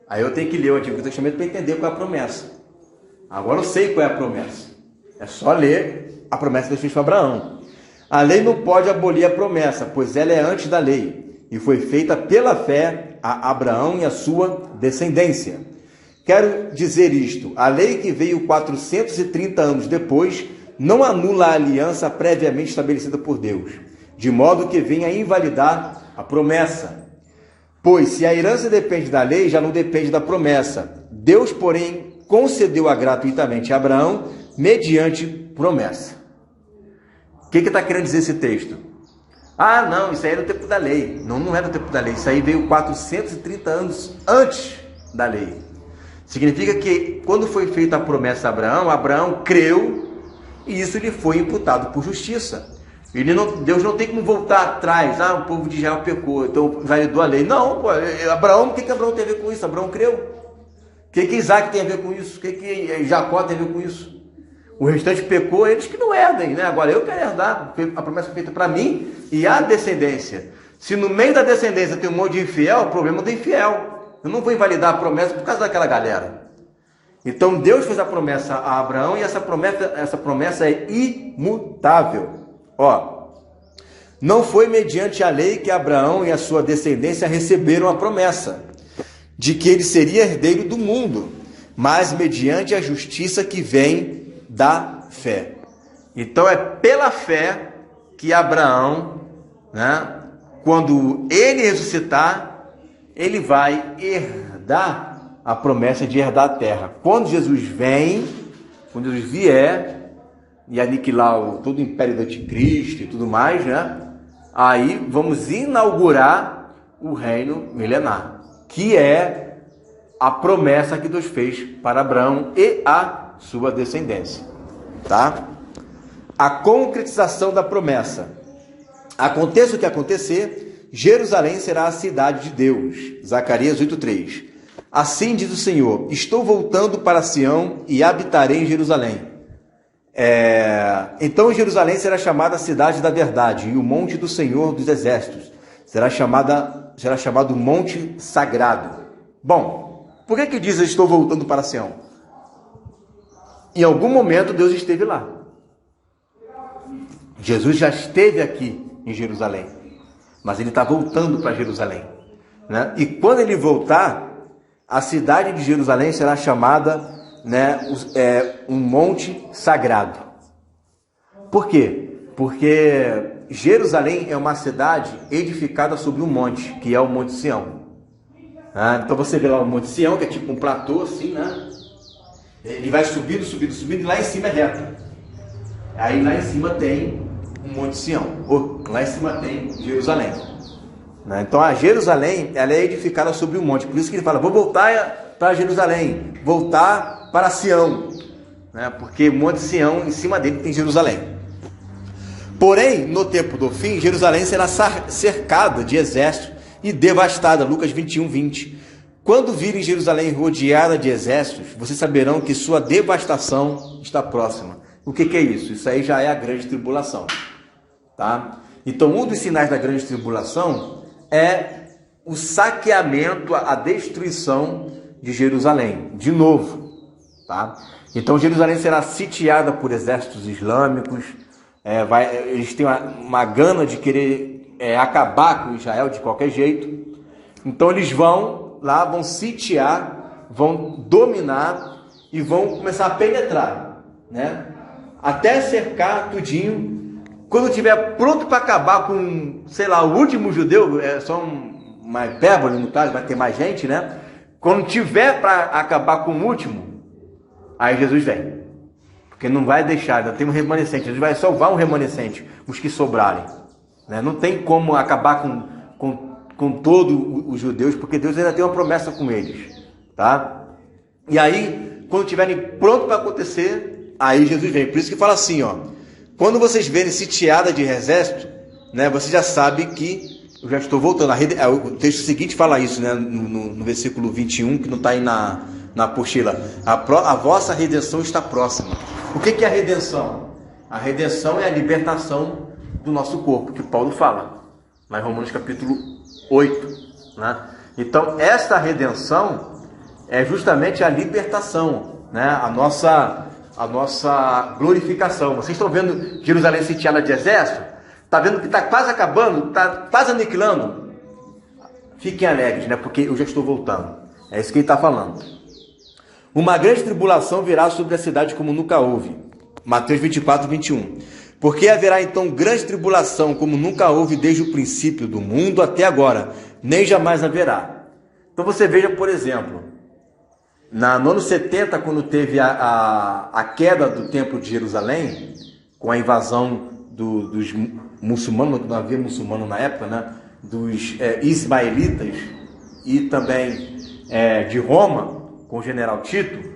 Aí eu tenho que ler o Antigo Testamento para entender qual é a promessa. Agora eu sei qual é a promessa. É só ler a promessa que Deus fez para Abraão. A lei não pode abolir a promessa, pois ela é antes da lei, e foi feita pela fé a Abraão e a sua descendência. Quero dizer isto: a lei que veio 430 anos depois não anula a aliança previamente estabelecida por Deus, de modo que venha a invalidar a promessa. Pois se a herança depende da lei, já não depende da promessa. Deus, porém, concedeu-a gratuitamente a Abraão mediante promessa. O que está querendo dizer esse texto? Não, isso aí é do tempo da lei. Não é do tempo da lei. Isso aí veio 430 anos antes da lei. Significa que quando foi feita a promessa a Abraão, Abraão creu e isso lhe foi imputado por justiça. Deus não tem como voltar atrás. O povo de Israel pecou, então validou a lei. Não, Abraão, o que Abraão tem a ver com isso? Abraão creu. O que Isaac tem a ver com isso? O que Jacó tem a ver com isso? O restante pecou, eles que não herdem, Agora eu quero herdar, a promessa feita para mim e a descendência. Se no meio da descendência tem um monte de infiel, o problema é do infiel. Eu não vou invalidar a promessa por causa daquela galera. Então Deus fez a promessa a Abraão e essa promessa é imutável. Não foi mediante a lei que Abraão e a sua descendência receberam a promessa de que ele seria herdeiro do mundo, mas mediante a justiça que vem da fé. Então é pela fé que Abraão, quando ele ressuscitar, ele vai herdar a promessa de herdar a terra. Quando Jesus vier e aniquilar todo o império do anticristo e tudo mais, aí vamos inaugurar o reino milenar, que é a promessa que Deus fez para Abraão e a sua descendência, tá? A concretização da promessa. Aconteça o que acontecer, Jerusalém será a cidade de Deus. Zacarias 8:3. Assim diz o Senhor: estou voltando para Sião e habitarei em Jerusalém. Então Jerusalém será chamada cidade da verdade, e o monte do Senhor dos exércitos será chamado monte sagrado. Bom, por que diz estou voltando para Sião? Em algum momento Deus esteve lá. Jesus já esteve aqui em Jerusalém, mas ele está voltando para Jerusalém, E quando ele voltar, a cidade de Jerusalém será chamada um monte sagrado. Por quê? Porque Jerusalém é uma cidade edificada sobre um monte, que é o Monte Sião. Então você vê lá o Monte Sião, que é tipo um platô assim, Ele vai subindo, subindo, subindo, e lá em cima é reto. Aí lá em cima tem um Monte Sião, lá em cima tem Jerusalém. Então a Jerusalém, ela é edificada sobre um monte, por isso que ele fala, vou voltar para Jerusalém, voltar para Sião, porque o Monte Sião, em cima dele tem Jerusalém. Porém, no tempo do fim, Jerusalém será cercada de exércitos e devastada, Lucas 21, 20. Quando virem Jerusalém rodeada de exércitos, vocês saberão que sua devastação está próxima. O que é isso? Isso aí já é a grande tribulação. Tá? Então, um dos sinais da grande tribulação é o saqueamento, a destruição de Jerusalém, de novo. Tá? Então, Jerusalém será sitiada por exércitos islâmicos, eles têm uma gana de querer acabar com Israel de qualquer jeito. Então, eles vão lá, vão sitiar, vão dominar e vão começar a penetrar, até cercar tudinho. Quando estiver pronto para acabar com, sei lá, o último judeu, é só uma hipérbole no caso, vai ter mais gente, Quando tiver para acabar com o último, aí Jesus vem. Porque não vai deixar, ainda tem um remanescente. Jesus vai salvar um remanescente, os que sobrarem. Não tem como acabar com todos os judeus, porque Deus ainda tem uma promessa com eles. Tá? E aí, quando estiverem pronto para acontecer, aí Jesus vem. Por isso que fala assim, quando vocês verem sitiada de exército, você já sabe que eu já estou voltando. O texto seguinte fala isso, no versículo 21, que não está aí na apostila. A vossa redenção está próxima. O que é a redenção? A redenção é a libertação do nosso corpo, que Paulo fala, lá em Romanos capítulo 8. Então, esta redenção é justamente a libertação, a nossa glorificação. Vocês estão vendo Jerusalém sitiada de exército? Está vendo que está quase acabando, está quase aniquilando? Fiquem alegres, porque eu já estou voltando. É isso que ele está falando. Uma grande tribulação virá sobre a cidade como nunca houve. Mateus 24, 21. Porque haverá então grande tribulação como nunca houve desde o princípio do mundo até agora, nem jamais haverá. Então você veja, por exemplo, no ano 70, quando teve a queda do templo de Jerusalém, com a invasão dos muçulmanos, não havia muçulmano na época, dos ismaelitas e também de Roma, com o general Tito,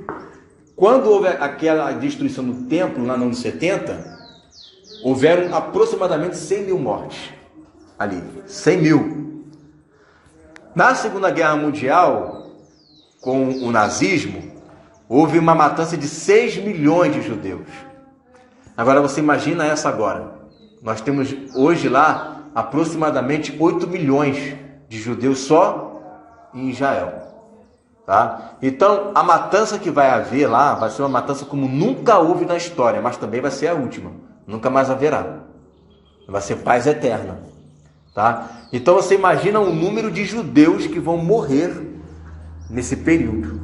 quando houve aquela destruição do templo lá no ano 70, houveram aproximadamente 100 mil mortes ali, 100 mil. Na Segunda Guerra Mundial, com o nazismo, houve uma matança de 6 milhões de judeus. Agora você imagina essa agora. Nós temos hoje lá aproximadamente 8 milhões de judeus só em Israel. Tá? Então, a matança que vai haver lá vai ser uma matança como nunca houve na história, mas também vai ser a última. Nunca mais haverá. Vai ser paz eterna. Tá? Então, você imagina o número de judeus que vão morrer nesse período,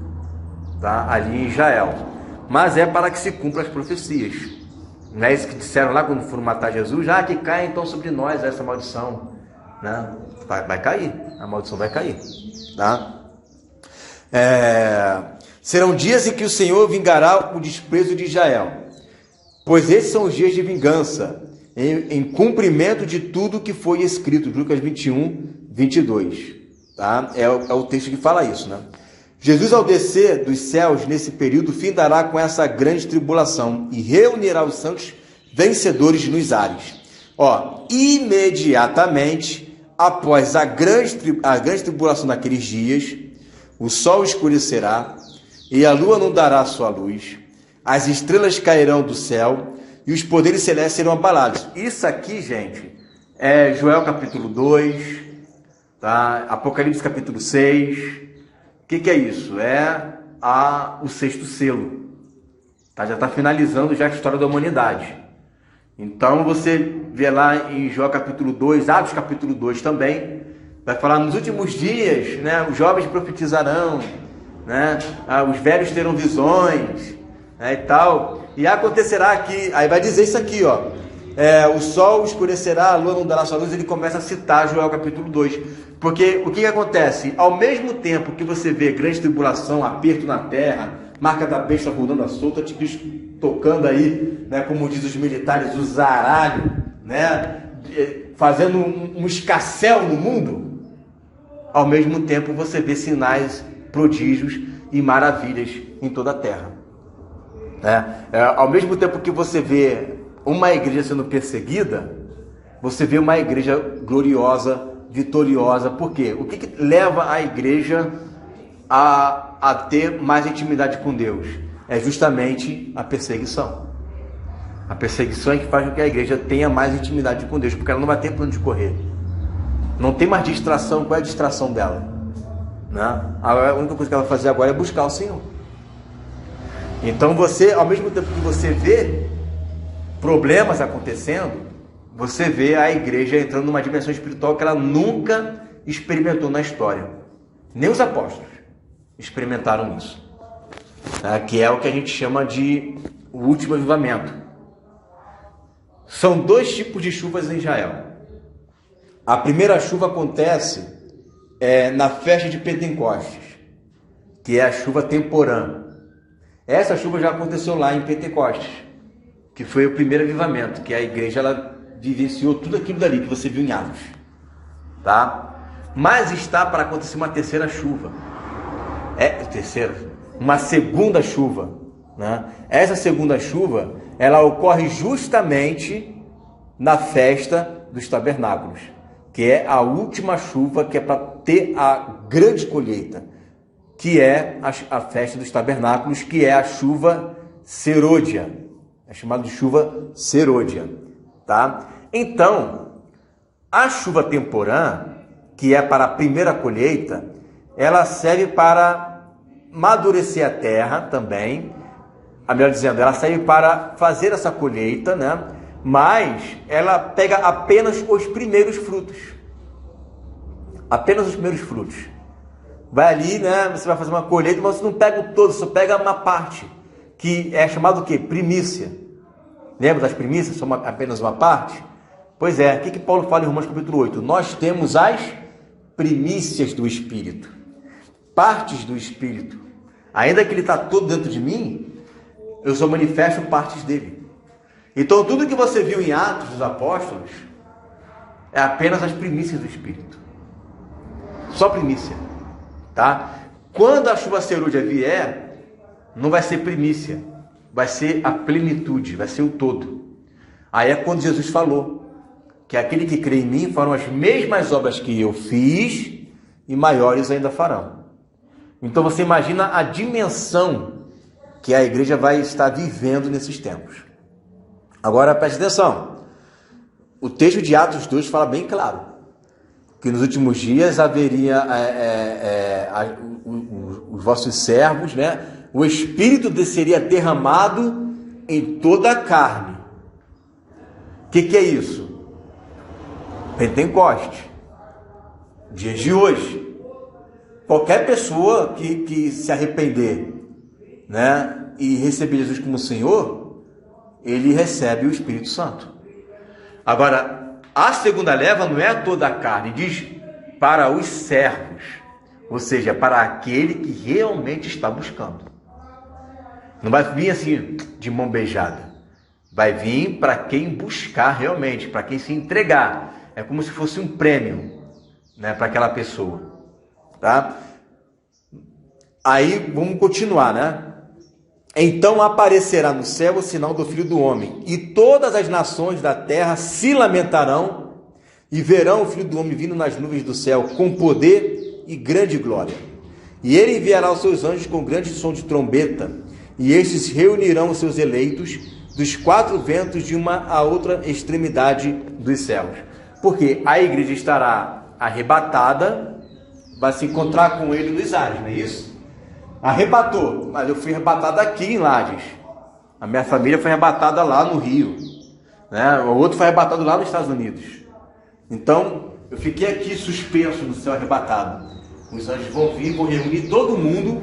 tá? Ali em Israel. Mas é para que se cumpram as profecias. Não é isso que disseram lá quando foram matar Jesus? Que cai então sobre nós essa maldição. Vai cair. A maldição vai cair. Tá? Serão dias em que o Senhor vingará o desprezo de Israel, pois esses são os dias de vingança, em cumprimento de tudo que foi escrito. Lucas 21, 22. Tá? É o texto que fala isso. Jesus, ao descer dos céus nesse período, findará com essa grande tribulação e reunirá os santos vencedores nos ares. Imediatamente após a grande tribulação daqueles dias, o sol escurecerá e a lua não dará sua luz, as estrelas cairão do céu e os poderes celestes serão abalados. Isso aqui, gente, é Joel capítulo 2, tá? Apocalipse capítulo 6. O que é isso? É o sexto selo. Tá? Já está finalizando já a história da humanidade. Então você vê lá em Joel capítulo 2, Atos capítulo 2 também, vai falar nos últimos dias, os jovens profetizarão, os velhos terão visões, e tal. E acontecerá aqui, aí vai dizer isso aqui, o sol escurecerá, a lua não dará sua luz. Ele começa a citar Joel capítulo 2. Porque o que acontece? Ao mesmo tempo que você vê grande tribulação, aperto na terra, marca da besta rolando à solta, anticristo tocando aí, né, como diz os militares, o zaralho, né, fazendo um escarcéu no mundo. Ao mesmo tempo você vê sinais, prodígios e maravilhas em toda a terra. Ao mesmo tempo que você vê uma igreja sendo perseguida, você vê uma igreja gloriosa, vitoriosa. Por quê? O que leva a igreja a ter mais intimidade com Deus? É justamente a perseguição. A perseguição é que faz com que a igreja tenha mais intimidade com Deus, porque ela não vai ter plano de correr. Não tem mais distração. Qual é a distração dela? A única coisa que ela vai fazer agora é buscar o Senhor. Então você, ao mesmo tempo que você vê problemas acontecendo, você vê a igreja entrando numa dimensão espiritual que ela nunca experimentou na história. Nem os apóstolos experimentaram isso. Que é o que a gente chama de o último avivamento. São dois tipos de chuvas em Israel. A primeira chuva acontece na festa de Pentecostes, que é a chuva temporã. Essa chuva já aconteceu lá em Pentecostes, que foi o primeiro avivamento, que a igreja ela vivenciou tudo aquilo dali que você viu em Atos, tá? Mas está para acontecer uma terceira chuva, uma segunda chuva, né? Essa segunda chuva, ela ocorre justamente na festa dos tabernáculos, que é a última chuva, que é para ter a grande colheita, que é a festa dos tabernáculos, que é a chuva serôdia, é chamada de chuva serôdia, tá? Então, a chuva temporã, que é para a primeira colheita, ela serve para amadurecer a terra também, melhor dizendo, ela serve para fazer essa colheita, né? Mas ela pega apenas os primeiros frutos. Apenas os primeiros frutos. Vai ali, né? Você vai fazer uma colheita, mas você não pega o todo, você pega uma parte, que é chamado o quê? Primícia. Lembra das primícias? São apenas uma parte? Pois é, o que Paulo fala em Romanos capítulo 8? Nós temos as primícias do Espírito, partes do Espírito. Ainda que ele está todo dentro de mim, eu só manifesto partes dele. Então tudo que você viu em Atos dos Apóstolos é apenas as primícias do Espírito. Só primícia, tá? Quando a chuva serúdia vier, não vai ser primícia, vai ser a plenitude, vai ser o todo. Aí é quando Jesus falou que aquele que crê em mim farão as mesmas obras que eu fiz e maiores ainda farão. Então você imagina a dimensão que a igreja vai estar vivendo nesses tempos. Agora preste atenção, o texto de Atos 2 fala bem claro que nos últimos dias haveria os vossos servos, né? O Espírito seria derramado em toda a carne. O que é isso? Pentecoste, dias de hoje. Qualquer pessoa que se arrepender, né, e receber Jesus como Senhor, ele recebe o Espírito Santo. Agora, a segunda leva não é toda a carne, diz para os servos, ou seja, para aquele que realmente está buscando. Não vai vir assim de mão beijada, vai vir para quem buscar realmente, para quem se entregar. É como se fosse um prêmio, né, para aquela pessoa, tá? Aí vamos continuar, né? Então aparecerá no céu o sinal do Filho do Homem, e todas as nações da terra se lamentarão e verão o Filho do Homem vindo nas nuvens do céu com poder e grande glória. E ele enviará os seus anjos com grande som de trombeta, e estes reunirão os seus eleitos dos quatro ventos de uma a outra extremidade dos céus. Porque a igreja estará arrebatada, vai se encontrar com ele nos ares, não é isso? Arrebatou, mas eu fui arrebatado aqui em Lages. A minha família foi arrebatada lá no Rio, né? O outro foi arrebatado lá nos Estados Unidos. Então, eu fiquei aqui suspenso no céu arrebatado. Os anjos vão vir, vão reunir todo mundo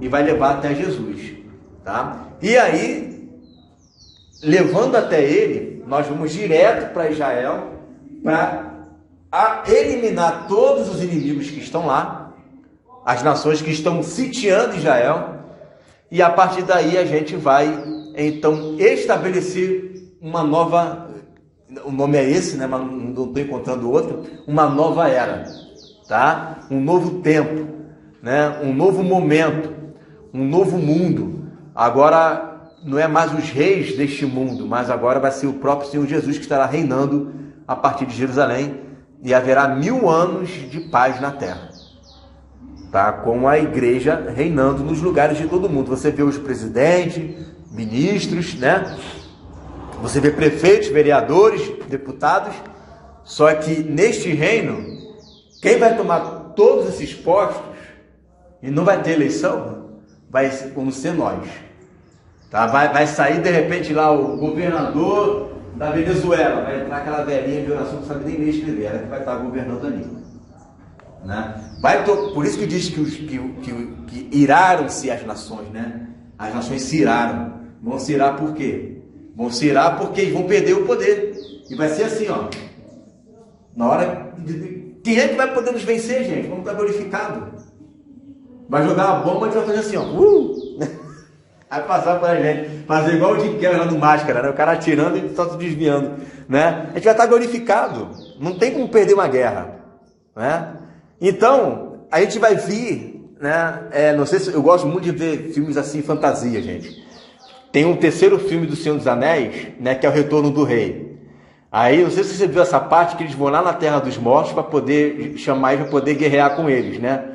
e vai levar até Jesus, tá? E aí, levando até ele, nós vamos direto para Israel para eliminar todos os inimigos que estão lá, as nações que estão sitiando Israel, e a partir daí a gente vai, então, estabelecer uma nova, o nome é esse, né? Mas não estou encontrando outro, uma nova era, tá? Um novo tempo, né? Um novo momento, um novo mundo. Agora não é mais os reis deste mundo, mas agora vai ser o próprio Senhor Jesus que estará reinando a partir de Jerusalém, e haverá 1000 anos de paz na terra, tá? Com a igreja reinando nos lugares de todo mundo. Você vê os presidentes, ministros, né? Você vê prefeitos, vereadores, deputados. Só que neste reino, quem vai tomar todos esses postos e não vai ter eleição, vamos ser nós, tá? Vai sair de repente lá o governador da Venezuela, vai entrar aquela velhinha de oração que não sabe nem ler e escrever, ela que vai estar governando ali, né? Por isso que diz que iraram-se as nações, né? As nações se iraram. Vão se irar por quê? Vão se irar porque eles vão perder o poder. E vai ser assim, ó. Na hora quem é que vai poder nos vencer, gente? Vamos estar glorificado. Vai jogar a bomba e a gente vai fazer assim, ó. Vai passar para a gente, fazer igual o Jim Carrey lá no Máscara, né? O cara atirando e só se desviando, né? A gente vai estar glorificado. Não tem como perder uma guerra, né? Então, a gente vai vir, né? Não sei se eu gosto muito de ver filmes assim, fantasia, gente. Tem um terceiro filme do Senhor dos Anéis, né? Que é o Retorno do Rei. Aí, não sei se você viu essa parte que eles vão lá na Terra dos Mortos para poder chamar eles, para poder guerrear com eles, né?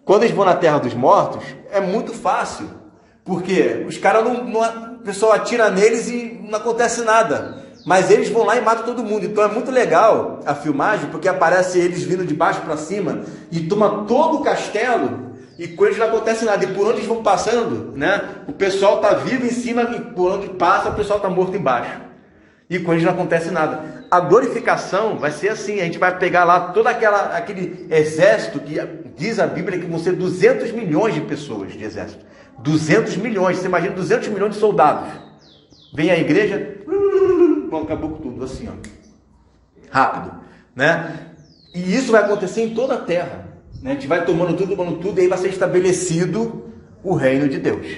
Quando eles vão na Terra dos Mortos, é muito fácil. Porque os caras o pessoal atira neles e não acontece nada. Mas eles vão lá e matam todo mundo. Então é muito legal a filmagem, porque aparece eles vindo de baixo para cima e toma todo o castelo e com eles não acontece nada. E por onde eles vão passando, né? O pessoal está vivo em cima e por onde passa o pessoal está morto embaixo. E com eles não acontece nada. A glorificação vai ser assim. A gente vai pegar lá todo aquele exército que diz a Bíblia que vão ser 200 milhões de pessoas de exército. 200 milhões, você imagina 200 milhões de soldados. Vem a igreja, acabou com tudo, assim, ó. Rápido, né? E isso vai acontecer em toda a terra, né? A gente vai tomando tudo, e aí vai ser estabelecido o reino de Deus.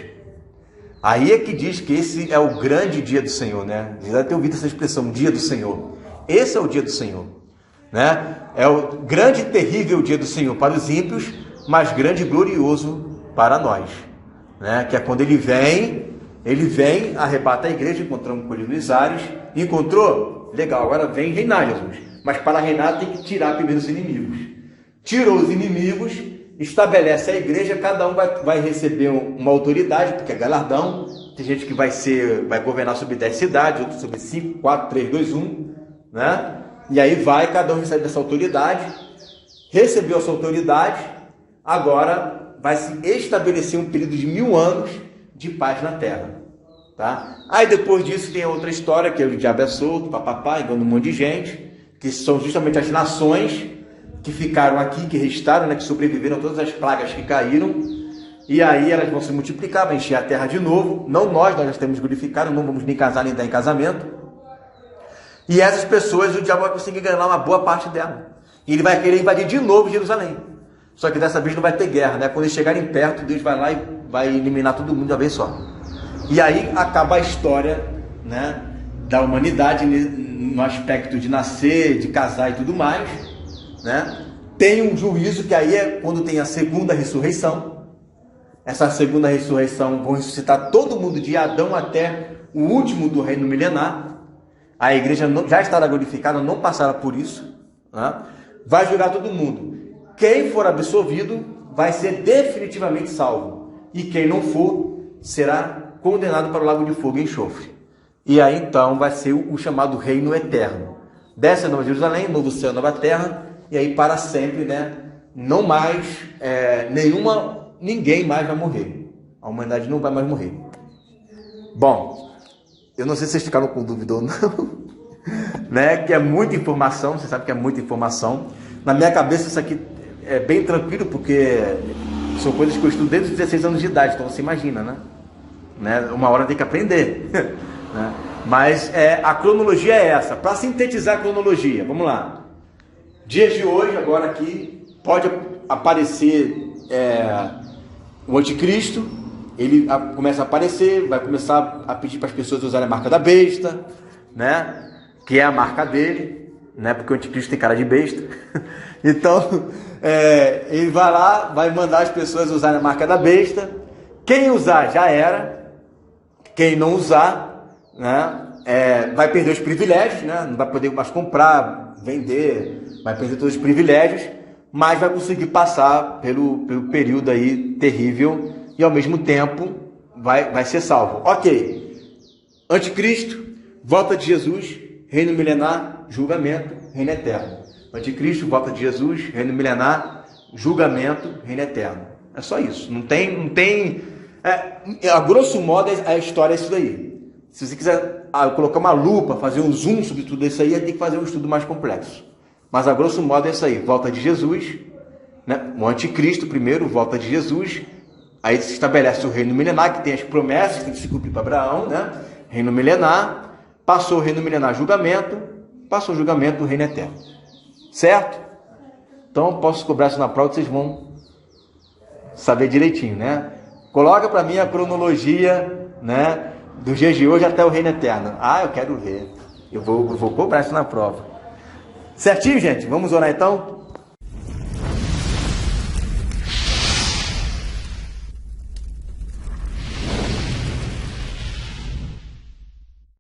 Aí é que diz que esse é o grande dia do Senhor, né? Você deve ter ouvido essa expressão, dia do Senhor. Esse é o dia do Senhor, né? É o grande e terrível dia do Senhor para os ímpios, mas grande e glorioso para nós. Né? Que é quando ele vem, arrebata a igreja, encontramos com ele nos ares, encontrou? Legal, agora vem reinar Jesus, mas para reinar tem que tirar primeiro os inimigos. Tirou os inimigos, estabelece a igreja, cada um vai receber uma autoridade, porque é galardão. Tem gente que vai governar sobre 10 cidades, outro sobre 5, 4, 3, 2, 1, né? E aí cada um recebe essa autoridade, recebeu essa autoridade, agora vai se estabelecer um período de 1000 anos de paz na terra, tá? Aí depois disso tem outra história, que o diabo é solto, papapá, engana um monte de gente, que são justamente as nações que ficaram aqui, que restaram, né, que sobreviveram a todas as pragas que caíram, e aí elas vão se multiplicar, vai encher a terra de novo. Não nós já temos glorificado, não vamos nem casar nem dar em casamento. E essas pessoas, o diabo vai conseguir ganhar uma boa parte dela, e ele vai querer invadir de novo Jerusalém. Só que dessa vez não vai ter guerra, né? Quando eles chegarem perto, Deus vai lá e vai eliminar todo mundo de uma vez só. E aí acaba a história, né, da humanidade no aspecto de nascer, de casar e tudo mais, né? Tem um juízo que aí é quando tem a segunda ressurreição. Essa segunda ressurreição vão ressuscitar todo mundo de Adão até o último do reino milenar. A igreja já estará glorificada, não passará por isso, né? Vai julgar todo mundo. Quem for absolvido vai ser definitivamente salvo. E quem não for, será condenado para o lago de fogo e enxofre. E aí então vai ser o chamado reino eterno. Desce a Nova Jerusalém, novo céu, nova terra. E aí para sempre, né? Não mais, ninguém mais vai morrer. A humanidade não vai mais morrer. Bom, eu não sei se vocês ficaram com dúvida ou não. Né? Que é muita informação, você sabe que é muita informação. Na minha cabeça isso aqui é bem tranquilo, porque são coisas que eu estudo desde os 16 anos de idade, então você imagina, né? Uma hora tem que aprender. Né? Mas a cronologia é essa. Para sintetizar a cronologia, vamos lá. Dias de hoje, agora aqui, pode aparecer o anticristo, ele começa a aparecer, vai começar a pedir para as pessoas usarem a marca da besta, né? Que é a marca dele, né? Porque o anticristo tem cara de besta. Então, ele vai lá, vai mandar as pessoas usarem a marca da besta. Quem usar já era. Quem não usar, né? Vai perder os privilégios, né? Não vai poder mais comprar, vender, vai perder todos os privilégios, mas vai conseguir passar pelo período aí terrível e ao mesmo tempo vai ser salvo. Ok, anticristo, volta de Jesus, reino milenar, julgamento, reino eterno. Anticristo, volta de Jesus, reino milenar, julgamento, reino eterno. É só isso, não tem a grosso modo a história é isso daí. Se você quiser colocar uma lupa, fazer um zoom sobre tudo isso aí, tem que fazer um estudo mais complexo. Mas a grosso modo é isso aí, volta de Jesus, né? O anticristo primeiro, volta de Jesus, aí se estabelece o reino milenar, que tem as promessas que tem que se cumprir para Abraão, né? Reino milenar, passou o reino milenar, julgamento, passou o julgamento do reino eterno. Certo? Então posso cobrar isso na prova, vocês vão saber direitinho, né? Coloca para mim a cronologia, né? Do dia de hoje até o reino eterno. Eu quero ver. Eu vou cobrar isso na prova. Certinho, gente? Vamos orar então?